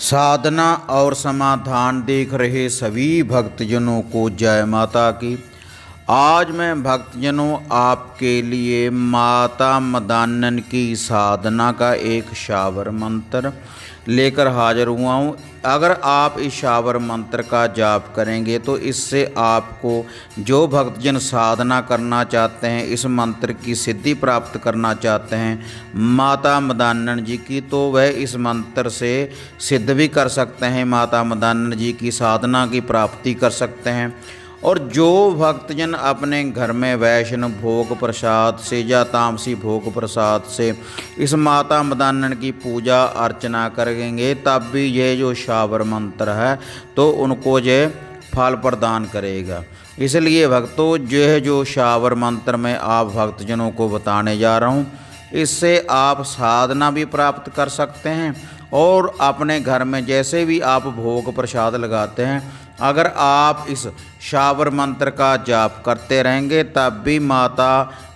साधना और समाधान देख रहे सभी भक्तजनों को जय माता की। आज मैं भक्तजनों आपके लिए माता मदान्नन की साधना का एक शावर मंत्र लेकर हाजिर हुआ हूँ। अगर आप इस शावर मंत्र का जाप करेंगे तो इससे आपको जो भक्तजन साधना करना चाहते हैं, इस मंत्र की सिद्धि प्राप्त करना चाहते हैं माता मदान्नन जी की, तो वह इस मंत्र से सिद्ध भी कर सकते हैं, माता मदान्नन जी की साधना की प्राप्ति कर सकते हैं। और जो भक्तजन अपने घर में वैष्णव भोग प्रसाद से या तामसी भोग प्रसाद से इस माता मदान्नन की पूजा अर्चना करेंगे, तब भी ये जो शावर मंत्र है तो उनको ये फल प्रदान करेगा। इसलिए भक्तों, यह जो शावर मंत्र मैं आप भक्तजनों को बताने जा रहा हूँ, इससे आप साधना भी प्राप्त कर सकते हैं और अपने घर में जैसे भी आप भोग प्रसाद लगाते हैं, अगर आप इस शावर मंत्र का जाप करते रहेंगे तब भी माता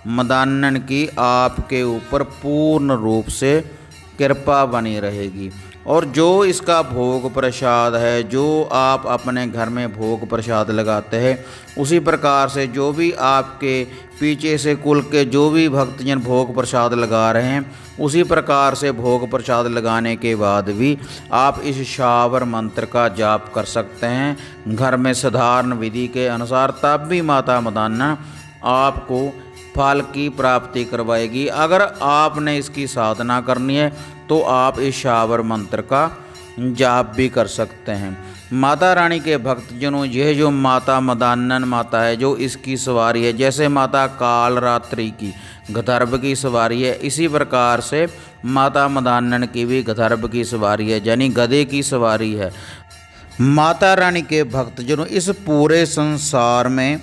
मदान्नन की आपके ऊपर पूर्ण रूप से कृपा बनी रहेगी। और जो इसका भोग प्रसाद है, जो आप अपने घर में भोग प्रसाद लगाते हैं, उसी प्रकार से जो भी आपके पीछे से कुल के जो भी भक्तजन भोग प्रसाद लगा रहे हैं, उसी प्रकार से भोग प्रसाद लगाने के बाद भी आप इस शावर मंत्र का जाप कर सकते हैं घर में साधारण विधि के अनुसार। तब भी माता मदान्नन आपको फल की प्राप्ति करवाएगी। अगर आपने इसकी साधना करनी है तो आप इस शावर मंत्र का जाप भी कर सकते हैं। माता रानी के भक्तजनों, यह जो माता मदान्नन माता है, जो इसकी सवारी है, जैसे माता कालरात्रि की गंधर्व की सवारी है, इसी प्रकार से माता मदान्नन की भी गंधर्व की सवारी है, यानी गधे की सवारी है। माता रानी के भक्तजनों, इस पूरे संसार में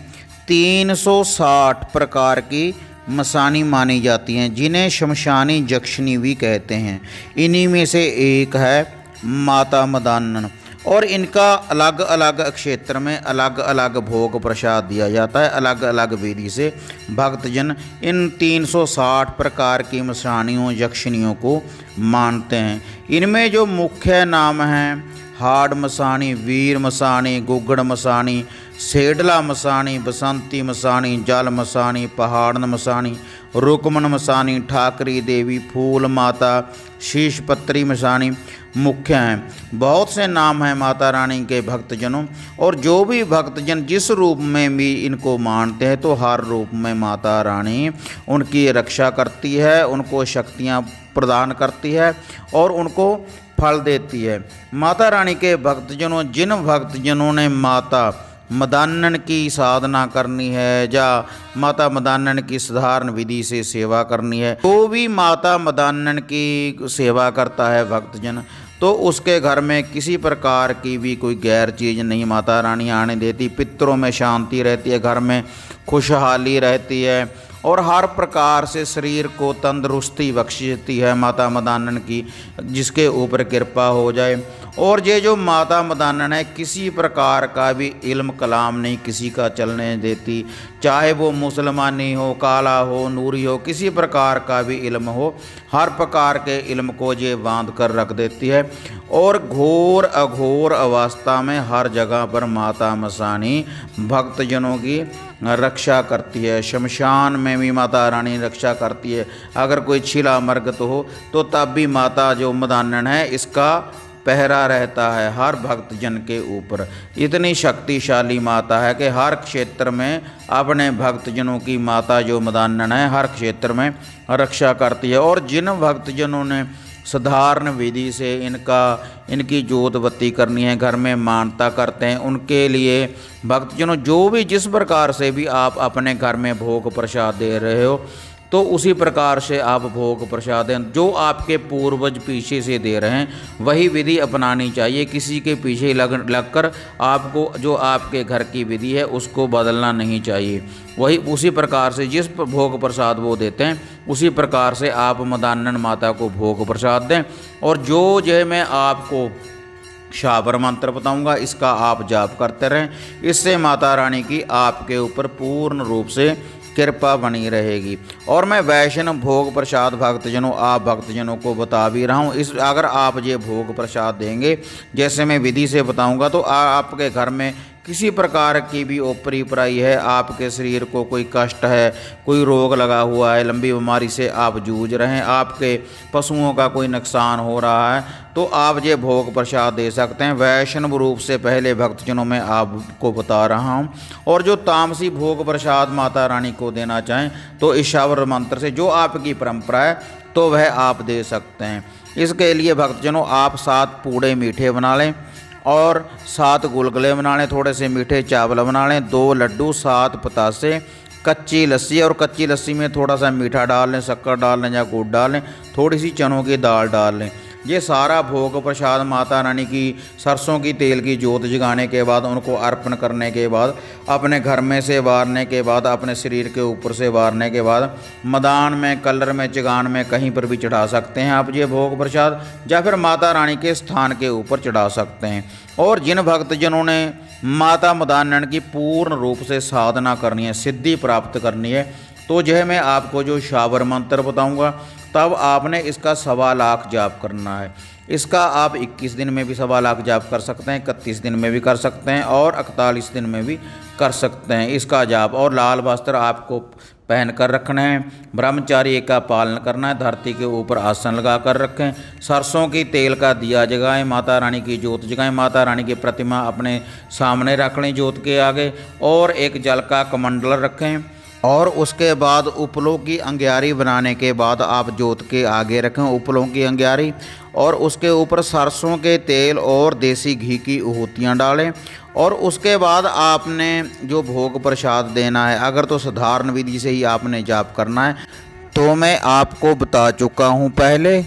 360 प्रकार की मसानी मानी जाती हैं, जिन्हें शमशानी जक्षिणी भी कहते हैं। इन्हीं में से एक है माता मदान्नन, और इनका अलग अलग क्षेत्र में अलग अलग भोग प्रसाद दिया जाता है। अलग अलग विधि से भक्तजन इन 360 प्रकार की मसानियों यक्षिणियों को मानते हैं। इनमें जो मुख्य नाम हैं हाड़ मसानी, वीर मसानी, गुग्गड़ मसानी, सेडला मसानी, बसंती मसानी, जल मसानी, पहाड़न मसानी, रुकमन मसानी, ठाकरी देवी, फूल माता, शीशपत्री मसानी मुख्य हैं। बहुत से नाम हैं माता रानी के भक्तजनों, और जो भी भक्तजन जिस रूप में भी इनको मानते हैं, तो हर रूप में माता रानी उनकी रक्षा करती है, उनको शक्तियाँ प्रदान करती है और उनको फल देती है। माता रानी के भक्तजनों, जिन भक्तजनों ने माता मदान्नन की साधना करनी है या माता मदान्नन की साधारण विधि से सेवा करनी है, तो भी माता मदान्नन की सेवा करता है भक्तजन, तो उसके घर में किसी प्रकार की भी कोई गैर चीज़ नहीं माता रानी आने देती। पितरों में शांति रहती है, घर में खुशहाली रहती है और हर प्रकार से शरीर को तंदुरुस्ती बख्शती है माता मदान्नन की, जिसके ऊपर कृपा हो जाए। और ये जो माता मदान्नन है, किसी प्रकार का भी इल्म कलाम नहीं किसी का चलने देती, चाहे वो मुसलमानी हो, काला हो, नूरी हो, किसी प्रकार का भी इल्म हो, हर प्रकार के इल्म को ये बांध कर रख देती है। और घोर अघोर अवस्था में हर जगह पर माता मसानी भक्तजनों की रक्षा करती है। शमशान में भी माता रानी रक्षा करती है। अगर कोई छिला मरगत हो तो तब भी माता जो मदान्नन है, इसका पहरा रहता है हर भक्तजन के ऊपर। इतनी शक्तिशाली माता है कि हर क्षेत्र में अपने भक्तजनों की माता जो मदान्नन है, हर क्षेत्र में रक्षा करती है। और जिन भक्तजनों ने साधारण विधि से इनकी जोत बत्ती करनी है, घर में मानता करते हैं, उनके लिए भक्तजनों, जो भी जिस प्रकार से भी आप अपने घर में भोग प्रसाद दे रहे हो, तो उसी प्रकार से आप भोग प्रसाद दें। जो आपके पूर्वज पीछे से दे रहे हैं, वही विधि अपनानी चाहिए। किसी के पीछे लगकर आपको जो आपके घर की विधि है उसको बदलना नहीं चाहिए। वही उसी प्रकार से जिस भोग प्रसाद वो देते हैं, उसी प्रकार से आप मदान्नन माता को भोग प्रसाद दें। और जो मैं आपको शावर मंत्र बताऊंगा, इसका आप जाप करते रहें। इससे माता रानी की आपके ऊपर पूर्ण रूप से कृपा बनी रहेगी। और मैं वैष्णव भोग प्रसाद भक्तजनों आप भक्तजनों को बता भी रहा हूँ। इस अगर आप ये भोग प्रसाद देंगे जैसे मैं विधि से बताऊँगा तो आपके घर में किसी प्रकार की भी ऊपरी पराई है, आपके शरीर को कोई कष्ट है, कोई रोग लगा हुआ है, लंबी बीमारी से आप जूझ रहे हैं, आपके पशुओं का कोई नुकसान हो रहा है, तो आप ये भोग प्रसाद दे सकते हैं। वैष्णव रूप से पहले भक्तजनों में आपको बता रहा हूँ। और जो तामसी भोग प्रसाद माता रानी को देना चाहें तो ईशावर मंत्र से जो आपकी परंपरा है तो वह आप दे सकते हैं। इसके लिए भक्तजनों आप 7 पूड़े मीठे बना लें और 7 गुलगुले बना लें, थोड़े से मीठे चावल बना लें, 2 लड्डू, 7 पतासे, कच्ची लस्सी, और कच्ची लस्सी में थोड़ा सा मीठा डाल लें, शक्कर डाल लें या गुड़ डाल लें, थोड़ी सी चनों की दाल डाल लें। ये सारा भोग प्रसाद माता रानी की सरसों की तेल की जोत जगाने के बाद उनको अर्पण करने के बाद अपने घर में से वारने के बाद अपने शरीर के ऊपर से वारने के बाद मदान में, कलर में, चगान में कहीं पर भी चढ़ा सकते हैं आप ये भोग प्रसाद, या फिर माता रानी के स्थान के ऊपर चढ़ा सकते हैं। और जिन भक्तजनों ने माता मदान्नन की पूर्ण रूप से साधना करनी है, सिद्धि प्राप्त करनी है, तो यह मैं आपको जो शावर मंत्र बताऊंगा तब आपने इसका 1.25 लाख जाप करना है। इसका आप 21 दिन में भी 1.25 लाख जाप कर सकते हैं, 31 दिन में भी कर सकते हैं और 41 दिन में भी कर सकते हैं इसका जाप। और लाल वस्त्र आपको पहन कर रखना है, ब्रह्मचार्य का पालन करना है, धरती के ऊपर आसन लगा कर रखें, सरसों की तेल का दिया जगाएं, माता रानी की जोत जगाएं, माता रानी की प्रतिमा अपने सामने रख लें जोत के आगे, और एक जल का कमंडल रखें। और उसके बाद उपलों की अंग्यारी बनाने के बाद आप जोत के आगे रखें उपलों की अंग्यारी, और उसके ऊपर सरसों के तेल और देसी घी की आहूतियाँ डालें। और उसके बाद आपने जो भोग प्रसाद देना है, अगर तो साधारण विधि से ही आपने जाप करना है तो मैं आपको बता चुका हूँ पहले।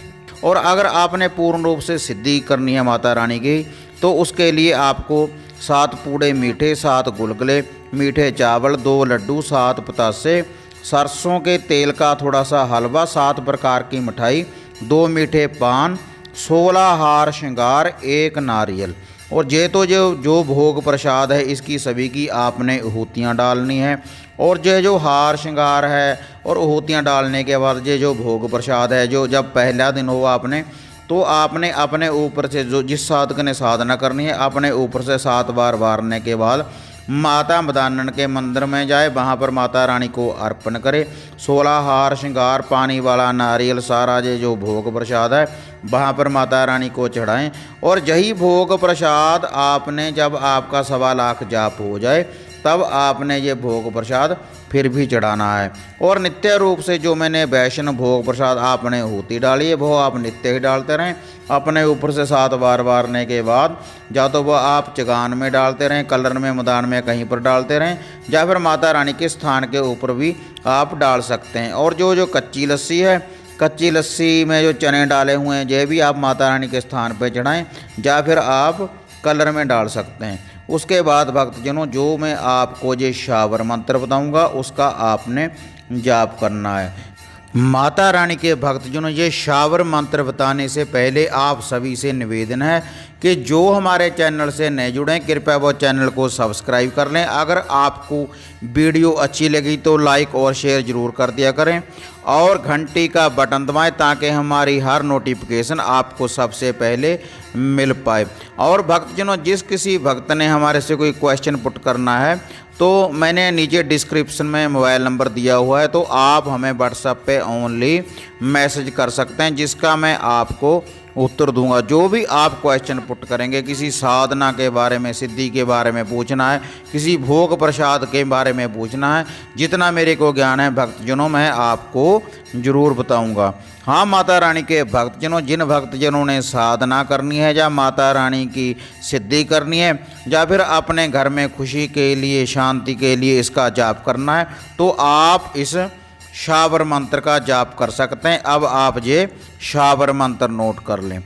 और अगर आपने पूर्ण रूप से सिद्धि करनी है माता रानी की तो उसके लिए आपको 7 पूड़े मीठे, 7 गुलगुले, मीठे चावल, 2 लड्डू, 7 पतासे, सरसों के तेल का थोड़ा सा हलवा, 7 प्रकार की मिठाई, 2 मीठे पान, 16 हार श्रृंगार, 1 नारियल। और ये तो जो भोग प्रसाद है इसकी सभी की आपने आहूतियाँ डालनी है। और ये जो हार श्रृंगार है और आहूतियाँ डालने के बाद ये जो भोग प्रसाद है, जो जब पहला दिन हो आपने तो आपने अपने ऊपर से जो जिस साधक ने साधना करनी है अपने ऊपर से 7 बार वारने के बाद माता मदान्नन के मंदिर में जाए, वहाँ पर माता रानी को अर्पण करे। 16 हार श्रृंगार, पानी वाला नारियल, सारा ये जो भोग प्रसाद है वहाँ पर माता रानी को चढ़ाएं। और यही भोग प्रसाद आपने जब आपका 1.25 लाख जाप हो जाए तब आपने ये भोग प्रसाद फिर भी चढ़ाना है। और नित्य रूप से जो मैंने वैष्णव भोग प्रसाद आपने आहूति डाली है वो आप नित्य ही डालते रहें। अपने ऊपर से 7 बार वारने के बाद या तो वह आप चगान में डालते रहें, कलर में, मैदान में कहीं पर डालते रहें, या फिर माता रानी के स्थान के ऊपर भी आप डाल सकते हैं। और जो कच्ची लस्सी है, कच्ची लस्सी में जो चने डाले हुए हैं ये भी आप माता रानी के स्थान पर चढ़ाएँ, या फिर आप कलर में डाल सकते हैं। उसके बाद भक्तजनों जो मैं आपको ये शावर मंत्र बताऊंगा उसका आपने जाप करना है। माता रानी के भक्तजनों ये शावर मंत्र बताने से पहले आप सभी से निवेदन है कि जो हमारे चैनल से नए जुड़े कृपया वो चैनल को सब्सक्राइब कर लें। अगर आपको वीडियो अच्छी लगी तो लाइक और शेयर ज़रूर कर दिया करें और घंटी का बटन दबाएं ताकि हमारी हर नोटिफिकेशन आपको सबसे पहले मिल पाए। और भक्तजनों जिस किसी भक्त ने हमारे से कोई क्वेश्चन पुट करना है तो मैंने नीचे डिस्क्रिप्शन में मोबाइल नंबर दिया हुआ है, तो आप हमें व्हाट्सएप पे ओनली मैसेज कर सकते हैं जिसका मैं आपको उत्तर दूंगा। जो भी आप क्वेश्चन पुट करेंगे, किसी साधना के बारे में, सिद्धि के बारे में पूछना है, किसी भोग प्रसाद के बारे में पूछना है, जितना मेरे को ज्ञान है भक्तजनों मैं आपको ज़रूर बताऊंगा। हाँ माता रानी के भक्तजनों, जिन भक्तजनों ने साधना करनी है या माता रानी की सिद्धि करनी है या फिर अपने घर में खुशी के लिए, शांति के लिए इसका जाप करना है तो आप इस शावर मंत्र का जाप कर सकते हैं। अब आप ये शावर मंत्र नोट कर लें।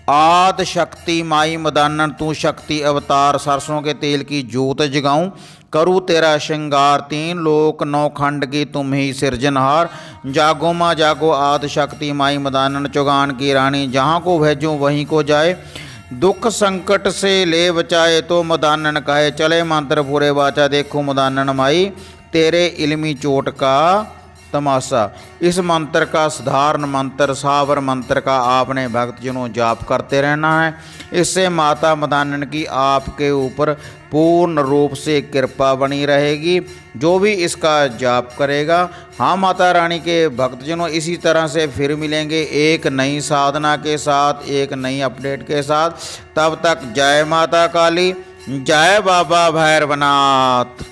आद शक्ति माई मदान्नन तू शक्ति अवतार, सरसों के तेल की जोत जगाऊं, करूँ तेरा श्रृंगार, 3 लोक 9 खंड की तुम ही सिरजनहार। जागो माँ जागो आद शक्ति माई मदान्नन, चौगान की रानी, जहाँ को भेजूँ वहीं को जाए, दुख संकट से ले बचाए तो मदान्नन कहे, चले मंत्र पूरे वाचा, देखो मदान्नन माई तेरे इल्मी चोट का तमाशा। इस मंत्र का साधारण मंत्र, सावर मंत्र का आपने भक्तजनों जाप करते रहना है। इससे माता मदानन की आपके ऊपर पूर्ण रूप से कृपा बनी रहेगी, जो भी इसका जाप करेगा। हाँ माता रानी के भक्तजनों, इसी तरह से फिर मिलेंगे एक नई साधना के साथ, एक नई अपडेट के साथ। तब तक जय माता काली, जय बाबा भैरवनाथ।